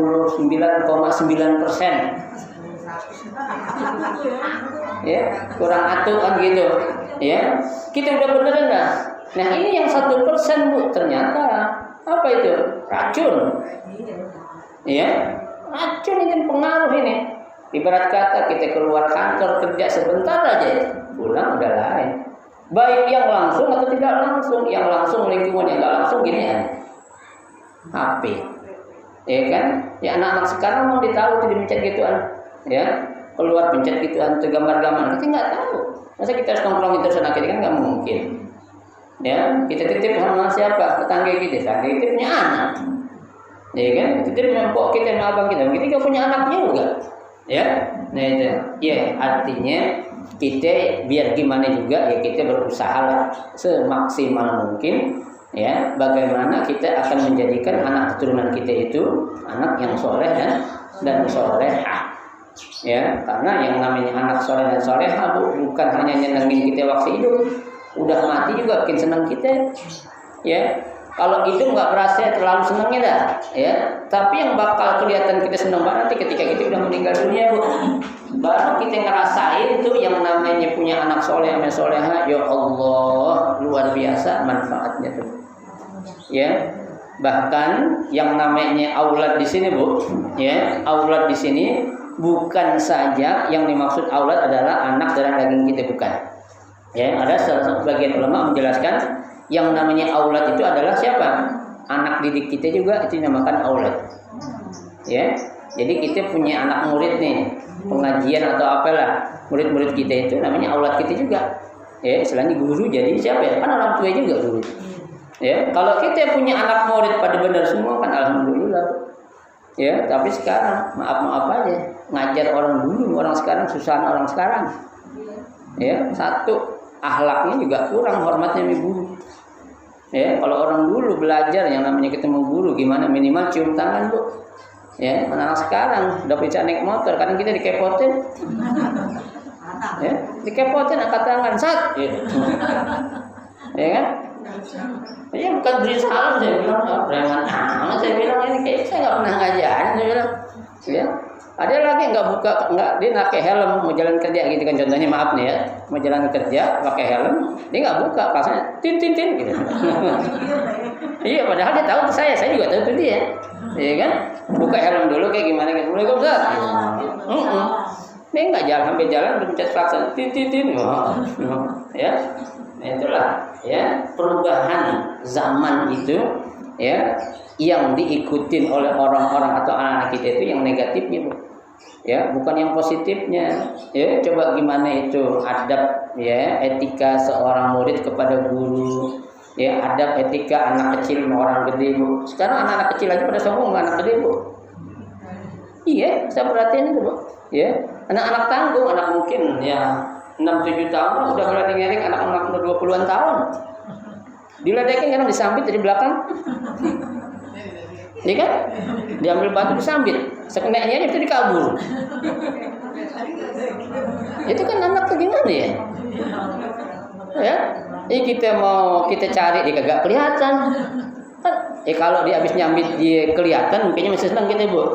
Ya, kurang atuh kan gitu. Ya, kita udah beneran dah. Nah ini yang 1% Bu, ternyata apa itu? Racun. Ya, racun ini pengaruh ini. Ibarat kata kita keluar kantor kerja sebentar aja, pulang udah lain. Baik yang langsung atau tidak langsung, yang langsung lingkungan yang nggak langsung gini ya. HP, ya kan? Ya anak-anak sekarang mau ditahu tidak mencet gituan, ya keluar pencet gituan, itu gambar-gambar kita nggak tahu. Masa kita harus nongkrong terus anak kita kan nggak mungkin. Ya kita titip sama siapa? Tetangga kita, tetangga kita punya anak, ya kan? Titip sama kita sama abang kita nggak punya anaknya juga, ya. Nah itu, ya artinya kita biar gimana juga ya kita berusaha lah semaksimal mungkin. Ya, bagaimana kita akan menjadikan anak keturunan kita itu anak yang soleh dan solehah. Ya, karena yang namanya anak soleh dan solehah bukan hanya nyenengin kita waktu hidup, udah mati juga bikin senang kita. Ya, Kalau hidung nggak berasa terlalu senangnya dah, ya. Tapi yang bakal kelihatan kita senang banget nanti ketika kita udah meninggal dunia, Bu. Baru kita ngerasain tuh yang namanya punya anak soleh sama soleha. Ya Allah, luar biasa manfaatnya tuh. Ya. Bahkan yang namanya aulad di sini, Bu, ya. Aulad di sini bukan saja yang dimaksud aulad adalah anak darah daging kita, bukan. Ya, ada salah satu bagian ulama menjelaskan yang namanya aulad itu adalah siapa? Anak didik kita juga itu dinamakan aulad. Ya. Jadi kita punya anak murid nih, pengajian atau apalah, murid-murid kita itu namanya aulad kita juga. Ya, selain guru jadi siapa ya? Kan orang tua juga guru. Ya, kalau kita punya anak murid pada benar semua kan alhamdulillah. Ya, tapi sekarang maaf aja, ngajar orang dulu, orang sekarang susah orang sekarang. Ya, satu akhlaknya juga kurang, hormatnya sama guru. Ya, kalau orang dulu belajar yang namanya ketemu guru gimana minimal cium tangan, Bu. Ya, anak sekarang udah bisa naik motor, kadang kita dikepotin. Ya, dikepotin angkat tangan, sat. Ya kan? Ya bukan beri salam, saya bilang, preman amat, saya bilang ini kayak saya nggak pernah ngajarin, saya bilang. Ya. Ada lagi nggak dia pakai helm mau jalan kerja gitu kan, contohnya maaf nih ya, mau jalan kerja pakai helm dia nggak buka pasnya tin gitu. Iya, padahal dia tahu saya juga tahu itu dia, iya kan, buka helm dulu kayak gimana gitu, Assalamualaikum Ustaz. Dia nggak jalan sampai jalan pencet klakson tin. Ya, itulah ya perubahan zaman itu ya yang diikutin oleh orang-orang atau anak-anak kita itu yang negatifnya, Bu. Ya, bukan yang positifnya. Ya, coba gimana itu adab ya, etika seorang murid kepada guru. Ya, adab etika anak kecil sama orang gede, Bu. Sekarang anak-anak kecil aja pada sombong sama anak gede, Bu. Iya, saya perhatiin itu, Bu. Ya, anak-anak tanggung, anak mungkin ya 6-7 tahun udah berani ngering anak-anak udah 20-an tahun. Diledekin kadang disambit dari belakang. Iya kan? Diambil batu disambit. Sekenanya itu dikabur. Itu kan anak tuh gimana ya? Ya, ini kita cari dia kagak kelihatan. Kan, kalau dia habis nyambit dia kelihatan, mungkinnya masih senang kita, Bu.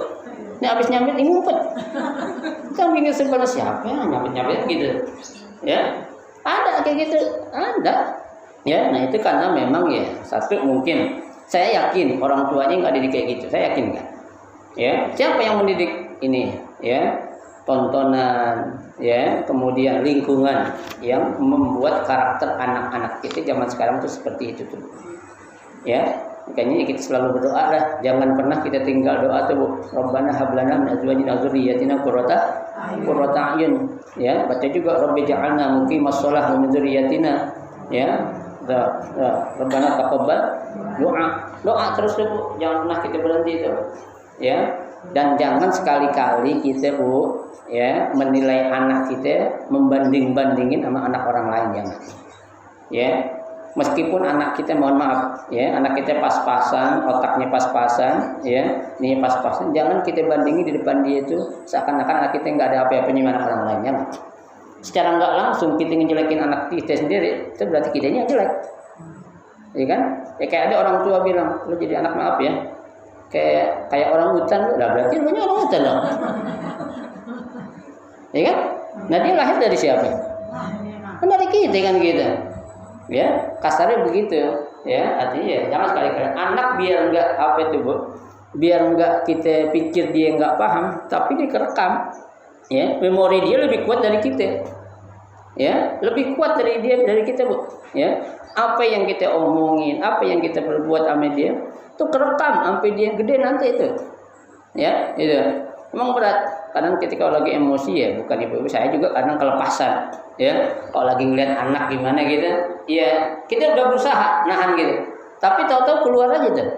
Ini habis nyambit ini ngumpet. Kan bingung sebenarnya siapa ya nyambit gitu. Ya, ada kayak gitu, ada. Ya, nah itu karena memang ya satu mungkin saya yakin orang tuanya nggak didik kayak gitu, saya yakin nggak. Ya, siapa yang mendidik ini? Ya, tontonan, ya, kemudian lingkungan yang membuat karakter anak-anak kita zaman sekarang tuh seperti itu tuh. Ya, makanya kita selalu berdoa lah, jangan pernah kita tinggal doa tuh, Bu. Rabbana hab lana min azwajina wa dzurriyyatina qurrata a'yun. Ya, baca juga Rabbi ja'alna muqimas shalah wa min dzurriyyatina. Ya. Rabbana taqabbal doa terus tuh, Bu. Jangan pernah kita berhenti itu. Ya. Dan jangan sekali-kali kita, Bu, ya, menilai anak kita membanding-bandingin sama anak orang lain, jangan. Ya. Meskipun anak kita, mohon maaf, ya, anak kita pas-pasan, otaknya pas-pasan, ya, ini pas-pasan, jangan kita bandingin di depan dia itu seakan-akan anak kita nggak ada apa-apanya mana orang lainnya. Secara nggak langsung kita ngejelekin anak kita sendiri, itu berarti kitanya jelek, ya kan? Ya kayak ada orang tua bilang, lu jadi anak maaf ya, kayak orang hutan, lah berarti lu nya orang hutan dong, ya kan? Nah dia lahir dari siapa? Kan dari kita kan gitu. Ya, kasarnya begitu. Ya, artinya ya jangan sekali-kali anak biar enggak apa itu, Bu. Biar enggak kita pikir dia enggak paham, tapi dia kerekam. Ya, memori dia lebih kuat dari kita. Ya, lebih kuat dari kita, Bu. Ya. Apa yang kita omongin, apa yang kita perbuat sama dia, itu kerekam sampai dia gede nanti itu. Ya, itu. Memang berat. Kadang ketika lagi emosi ya, bukan ibu-ibu, saya juga kadang kelepasan. Ya, kalau lagi ngeliat anak gimana gitu, ya kita udah berusaha nahan gitu, tapi tahu-tahu keluar aja tuh.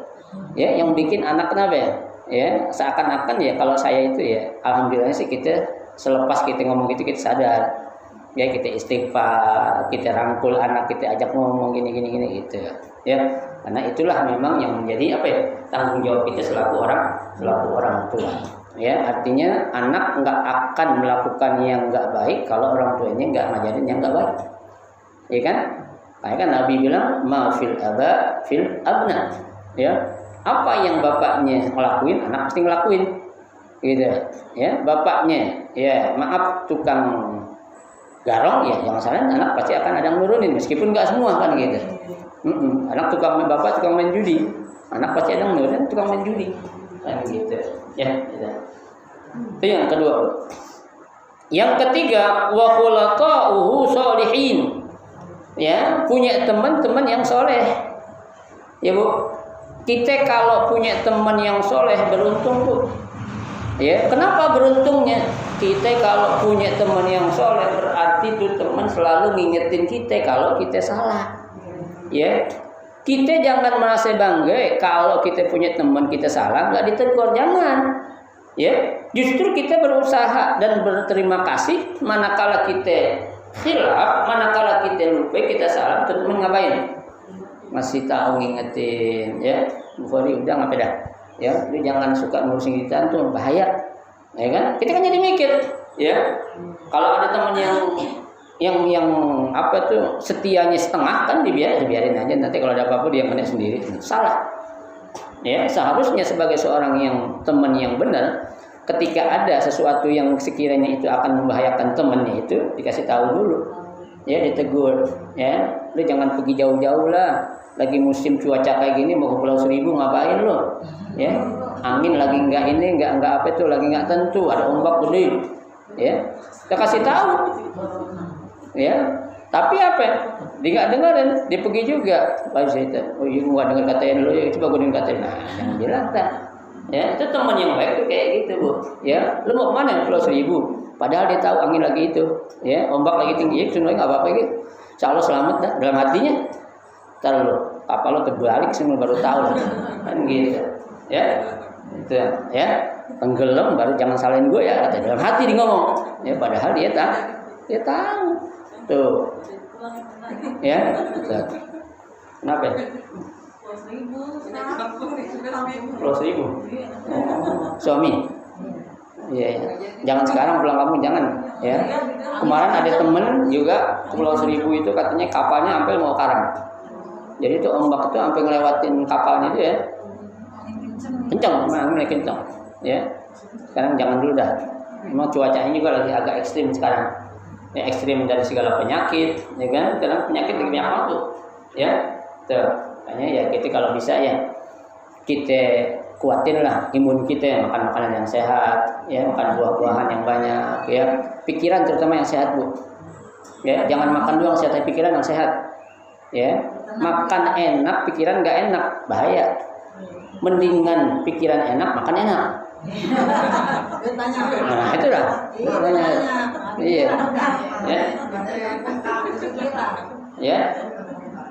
Ya, yang bikin anak kenapa ya? Ya, seakan-akan ya kalau saya itu ya, alhamdulillah sih kita selepas kita ngomong gitu kita sadar. Ya, kita istighfar, kita rangkul anak, kita ajak ngomong gini gitu. Ya, karena itulah memang yang menjadi apa ya? Tanggung jawab kita selaku orang tua. Ya, artinya anak nggak akan melakukan yang nggak baik kalau orang tuanya nggak ngajarin yang nggak baik, ya kan? Kayak kan Nabi bilang ma fil aba fil abna. Ya. Apa yang bapaknya ngelakuin, anak pasti ngelakuin. Gitu. Ya, bapaknya ya maaf tukang garong ya jangan salah, anak pasti akan ada yang nurunin meskipun nggak semua kan gitu. Anak bapak tukang main judi, anak pasti ada yang nurunin tukang main judi kan gitu ya, gitu. Itu yang kedua. Yang ketiga wa khulaqa'uhu sholihin, ya punya teman-teman yang soleh ya Bu. Kita kalau punya teman yang soleh beruntung Bu. Ya, kenapa beruntungnya? Kita kalau punya teman yang soleh berarti itu teman selalu ngingetin kita kalau kita salah. Ya, kita jangan merasa bangga kalau kita punya teman kita salah nggak ditegur, jangan. Ya, justru kita berusaha dan berterima kasih manakala kita khilaf, manakala kita lupa kita salah, teman ngapain? Masih tahu ngingetin, ya. Bukhari udah ngapain dah? Ya, lu jangan suka ngurusin kita tuh bahaya, ya kan? Kita kan jadi mikir, ya. Kalau ada teman yang apa tuh setianya setengah kan dibiarin aja, nanti kalau ada apa-apa dia kena sendiri, salah. Ya, seharusnya sebagai seorang yang teman yang benar, ketika ada sesuatu yang sekiranya itu akan membahayakan temannya itu dikasih tahu dulu, ya ditegur, ya. Lu jangan pergi jauh-jauh lah. Lagi musim cuaca kayak gini mau ke Pulau Seribu ngapain lo? Ya, angin lagi nggak apa itu lagi nggak tentu, ada ombak gede. Ya, kita kasih tahu. Ya, tapi apa? Dia nggak dengerin, dia pergi juga. Baik saya, oh iya nggak dengar katain lo, ya coba gue dengar katain. Nah, jangan bilang tak. Ya, itu teman yang baik tuh kayak gitu Bu. Ya, lu mau kemana? Pulau Seribu. Padahal dia tahu angin lagi itu. Ya, ombak lagi tinggi, ya, nggak apa-apa gitu. Insya Allah selamat dah. Dalam hatinya. Ntar lo, apa lo terbalik semua baru tahu kan gitu, ya, itu ya, tenggelam baru jangan salahin gue ya, kata dalam hati dia ngomong, ya padahal dia tahu, tuh, ya, tuh. Kenapa? Pulau Seribu, suami, ya, jangan sekarang pulang kampung jangan, ya. Kemarin ada temen juga Pulau Seribu itu katanya kapalnya sampai mau karam. Jadi itu ombak itu sampai ngelewatin kapalnya itu ya. Kencang, mulai kencang. Ya. Sekarang jangan dulu dah. Memang cuacanya juga lagi agak ekstrim sekarang. Ya, ekstrim dari segala penyakit, ya kan? Karena penyakit lagi banyak waktu. Ya. Tuh, makanya ya kita kalau bisa ya kita kuatin lah imun kita, makan makanan yang sehat, ya, makan buah-buahan yang banyak, ya. Pikiran terutama yang sehat, Bu. Ya, jangan makan doang sehat, tapi pikiran yang sehat. Ya, makan enak, pikiran nggak enak, bahaya. Mendingan pikiran enak, makan enak. Nah, itu dah. Iya. Ya. Ya.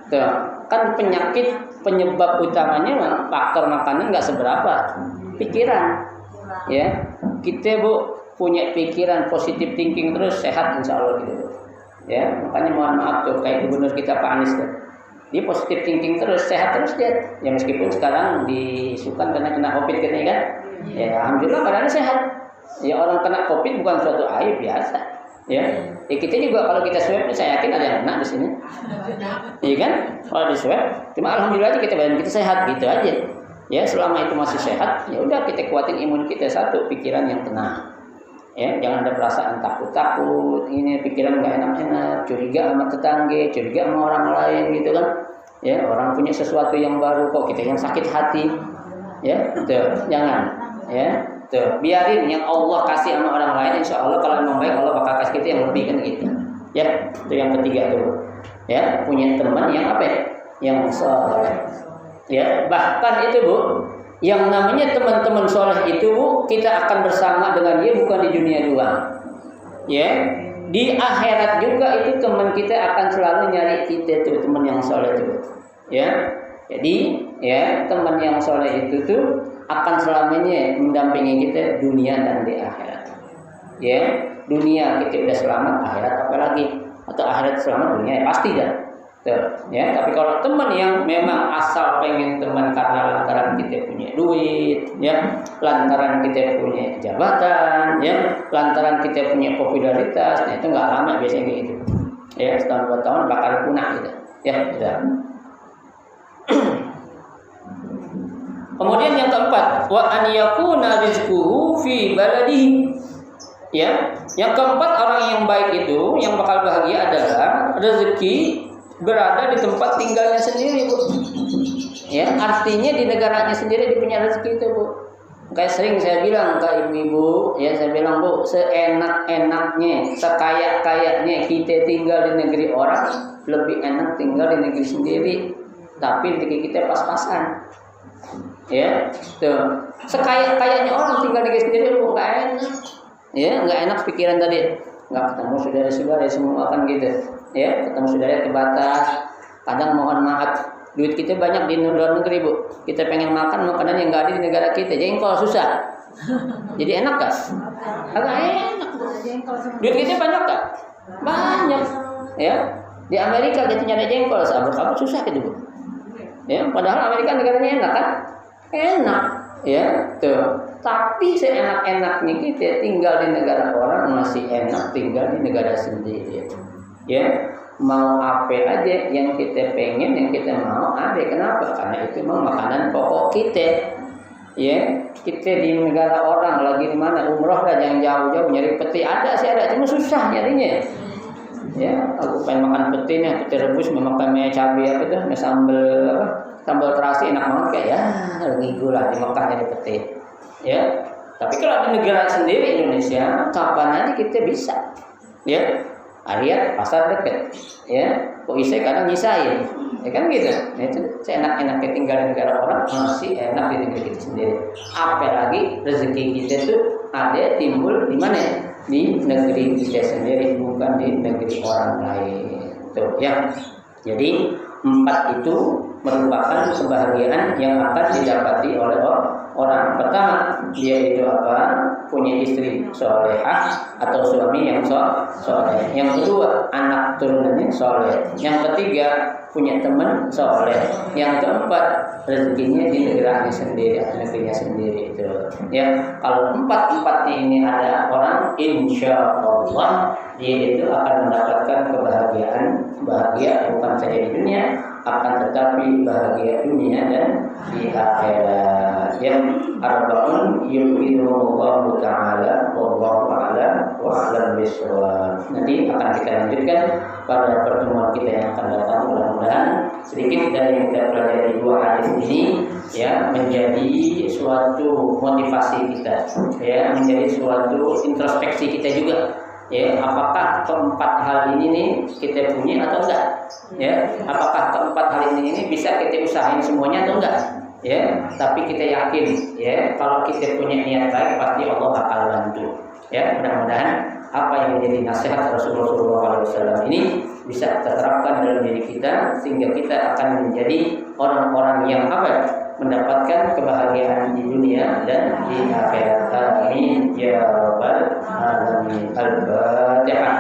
Tuh, kan penyakit penyebab utamanya faktor makanan nggak seberapa, pikiran. Ya, kita Bu punya pikiran positif thinking terus sehat insya Allah gitu. Ya, makanya mohon maaf tuh kayak gubernur kita Pak Anies tuh. Dia positif thinking terus, sehat terus dia. Ya meskipun sekarang disukan karena kena Covid katanya kan. Ya alhamdulillah badannya sehat. Ya orang kena Covid bukan suatu aib biasa. Ya kita juga kalau kita swab saya yakin ada yang kena di sini. Iya kan? Kalau di swab, cuma alhamdulillah aja kita badan kita sehat gitu aja. Ya selama itu masih sehat, ya udah kita kuatin imun kita, satu pikiran yang tenang. Ya, jangan ada perasaan takut-takut, ini pikiran nggak enak-enak, curiga sama tetangga, curiga sama orang lain gitu kan. Ya, orang punya sesuatu yang baru kok kita yang sakit hati. Ya, tuh, jangan. Ya, tuh, biarin yang Allah kasih sama orang lain, insya Allah kalau memang baik Allah bakal kasih kita yang lebih kan gitu. Ya, itu yang ketiga tuh. Ya, punya teman yang apa? Yang soleh. Ya, bahkan itu Bu. Yang namanya teman-teman soleh itu Bu, kita akan bersama dengan dia bukan di dunia doang. Ya, di akhirat juga itu teman kita akan selalu nyari kita tuh, teman yang soleh itu. Ya, jadi ya teman yang soleh itu tuh akan selamanya mendampingi kita dunia dan di akhirat. Ya, dunia kita udah selamat, akhirat apalagi, atau akhirat selamat, dunia ya pasti dah. Ya, tapi kalau teman yang memang asal pengen teman karena lantaran kita punya duit, ya, lantaran kita punya jabatan, ya, lantaran kita punya popularitas, nah itu nggak lama biasanya gitu. Ya, setahun 2 tahun bakal punah gitu. Ya, sudah. Kemudian yang keempat, wa an yakuna rizquhu fi baladihi. Ya, yang keempat orang yang baik itu yang bakal bahagia adalah rezeki berada di tempat tinggalnya sendiri, Bu. Ya, artinya di negaranya sendiri dia punya rezeki itu, Bu. Kayak sering saya bilang ke ibu-ibu, ya saya bilang, Bu, seenak-enaknya, sekaya-kayanya kita tinggal di negeri orang, lebih enak tinggal di negeri sendiri. Tapi negeri kita pas-pasan. Ya, tuh. Sekaya-kayanya orang tinggal di negeri sendiri, Bu, nggak enak. Ya, nggak enak pikiran tadi. Nggak ketemu saudara-saudara semua kan gitu. Ya, ketemu saudara terbatas. Kadang mohon maaf, duit kita banyak di luar negeri, Bu. Kita pengen makan makanan yang nggak ada di negara kita. Jengkol susah. Jadi enak gak? Agak enak. Duit kita banyak gak? Banyak. Ya, di Amerika kita nyari jengkol, sabar-sabar susah gitu, Bu. Ya, padahal Amerika negaranya enak kan? Enak. Ya, tuh. Tapi seenak-enaknya kita tinggal di negara orang masih enak tinggal di negara sendiri. Ya, mau apa aja yang kita pengen, yang kita mau ada. Kenapa? Karena itu memang makanan pokok kita. Ya, kita di negara orang lagi di mana umroh lah, yang jauh-jauh nyari peti ada sih ada, cuma susah nyarinya. Ya, aku pengen makan peti nih, peti rebus, memakan cabai apa tuh, sambal terasi enak banget kayak ya, ngigo lah di Mekah nyari peti. Ya, tapi kalau di negara sendiri Indonesia, kapan aja kita bisa. Ya, lihat pasar dekat. Ya, kok isai kadang nyisain. Ya kan gitu. Nah, itu seenak-enaknya tinggal di negara orang masih enak di negeri kita sendiri. Apalagi rezeki kita tuh ada timbul di mana? Di negeri kita sendiri, bukan di negeri orang lain. Tuh, ya. Jadi 4 itu merupakan kebahagiaan yang akan didapati oleh orang. Pertama, dia itu apa? Punya istri solehah atau suami yang soleh. Yang kedua, anak turunannya soleh. Yang ketiga, punya teman soleh. Yang keempat, rezekinya di negaranya sendiri, negerinya sendiri itu. Ya, kalau 4-4 ini ada orang, insya Allah dia itu akan mendapatkan kebahagiaan, bahagia bukan saja di dunia, akan tetapi bahagia dunia dan di akhirat. Yang arba'un yuridullahu ta'ala wallahu a'lam wa a'lam bishawab. Nanti akan kita lanjutkan pada pertemuan kita yang akan datang. Mudah-mudahan sedikit dari yang kita pelajari 2 hadis ini ya menjadi suatu motivasi kita, ya menjadi suatu introspeksi kita juga. Ya, apakah keempat hal ini nih kita punya atau enggak? Ya, apakah keempat hal ini bisa kita usahain semuanya atau enggak? Ya, tapi kita yakin ya kalau kita punya niat baik pasti Allah akan bantu. Ya, mudah-mudahan apa yang menjadi nasihat Rasulullah SAW ini bisa terterapkan dalam diri kita sehingga kita akan menjadi orang-orang yang mendapatkan kebahagiaan di dunia dan di akhirat. Amin ya rabbal alamin. Al-Fatihah.